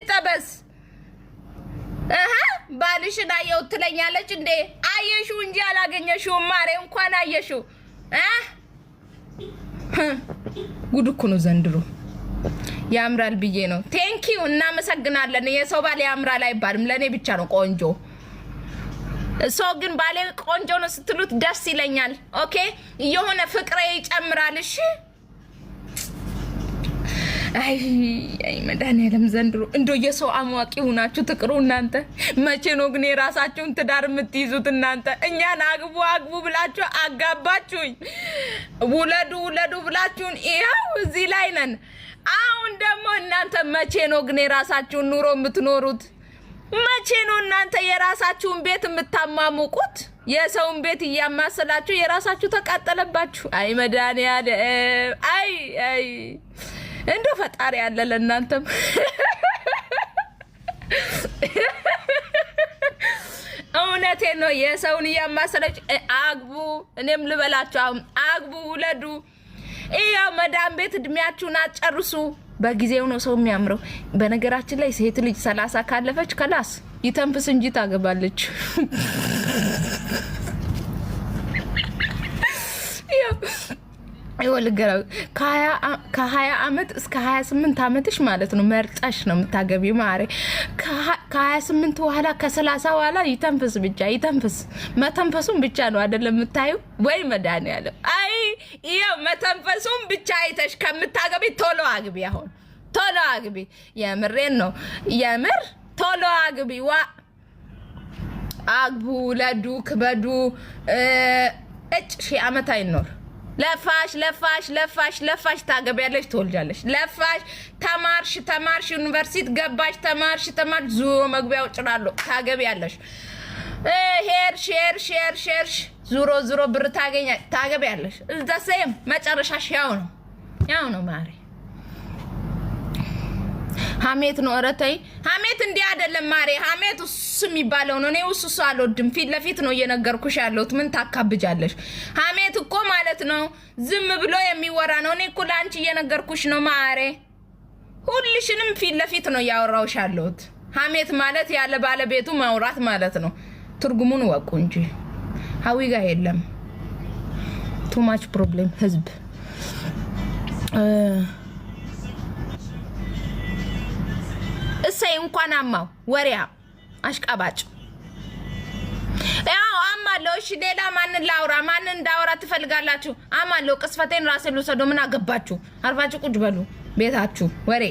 ተበስ ባልሽና ያው ትለኛለች እንዴ አየሽው እንጂ አላገኘሽው ማሬ እንኳን አየሽው ጉድ እኮ ነው ዘንድሮ ያምራል ብዬ ነው ቴንኪው እናመሰግናለን የሰው ባል ያምራል አይባልም ለኔ ብቻ ነው ቆንጆ ሰው ግን ባሌ ቆንጆ ነው ስትሉት ደስ ይለኛል ኦኬ የሆነ ፍቅሬ ይጨምራል እሺ አይ መድኃኒዓለም ዘንድሮ እንዶ የሰው አሟቂ ሆናችሁ ትቅሩ እናንተ መቼ ነው ግን የራሳችሁን ትዳር የምትይዙት እናንተ እኛን አግቡ ብላችሁ አጋባችሁኝ ውለዱ ብላችሁን ይሄው እዚህ ላይ ነን አሁን ደግሞ እናንተ መቼ ነው ግን የራሳችሁን ኑሮ የምትኖሩት መቼ ነው እናንተ የራሳችሁን ቤት የምታማሙቁት የሰውን ቤት እያማሰላችሁ የራሳችሁ ተቃጠለባችሁ አይ መድኃኒዓለም አይ እንዶ ፈጣሪ ያለ ለእናንተም እውነቴ ነው የሰውን እያማሰለች አግቡ እኔም ልበላችሁ አሁን አግቡ ውለዱ ይሄው መዳም ቤት እድሜያችሁን አጨርሱ በጊዜው ነው ሰው የሚያምረው በነገራችን ላይ ሴት ልጅ 30 ካለፈች ከላስ ይተንፍስ እንጂ ታገባለች ይወልገራው ከ20 አመት እስከ 28 አመትሽ ማለት ነው መርጣሽ ነው የምታገቢው ማሬ ከ28 በኋላ ከ30 በኋላ ይተንፍስ ብቻ ይተንፍስ መተንፈሱን ብቻ ነው አይደለም የምታዩ ወይ መድኃኒዓለም አይ ይሄው መተንፈሱን ብቻ አይተሽ ከምታገቢ ቶሎ አግቢ አሁን ቶሎ አግቢ የምሬን ነው የምር ቶሎ አግቢ ዋ አግቡ ለዱ ክበዱ እጭ ሺ አመት አይኖር ለፋሽ ታገቢያለሽ ትወልጃለሽ ለፋሽ ተማርሽ ዩኒቨርሲቲ ገባሽ ተማርሽ ዙሮ መግቢያው ጭራሎ ታገቢያለሽ ሄርሽ ዙሮ ብር ታገቢያለሽ እዛሰም መጨረሻሽ ያው ነው ማሪ ሀሜት ነው ረተይ ሀሜት እንዲህ አይደለም ማሪ ሀሜት እሱ የሚባለው ነው ነው እሱ አልወድም ፊት ለፊት ነው እየነገርኩሽ ያለሁት ምን ታካብጃለሽ ሀሜት እኮ ማለት ነው ዝም ብሎ የሚወራ ነው እኔ እኮ ላንቺ እየነገርኩሽ ነው ማሪ ሁልሽንም ፊት ለፊት ነው ያወራውሽ ያለሁት ሀሜት ማለት ያለ ባለቤቱ ማውራት ማለት ነው ትርጉሙን ወቁ እንጂ ሀዊ ጋር የለም too much problem ህዝብ እሰይ እንኳን አማው ወሪያ አሽቃባጭ ያው አማለው እሺ ሌላ ማንን ላውራ ማንን እንዳወራ ትፈልጋላችሁ አማለው ቅስፈቴን ራሴ ልውሰዶ ምን አገባችሁ አርፋችሁ ቁጭ በሉ ቤታችሁ ወሬ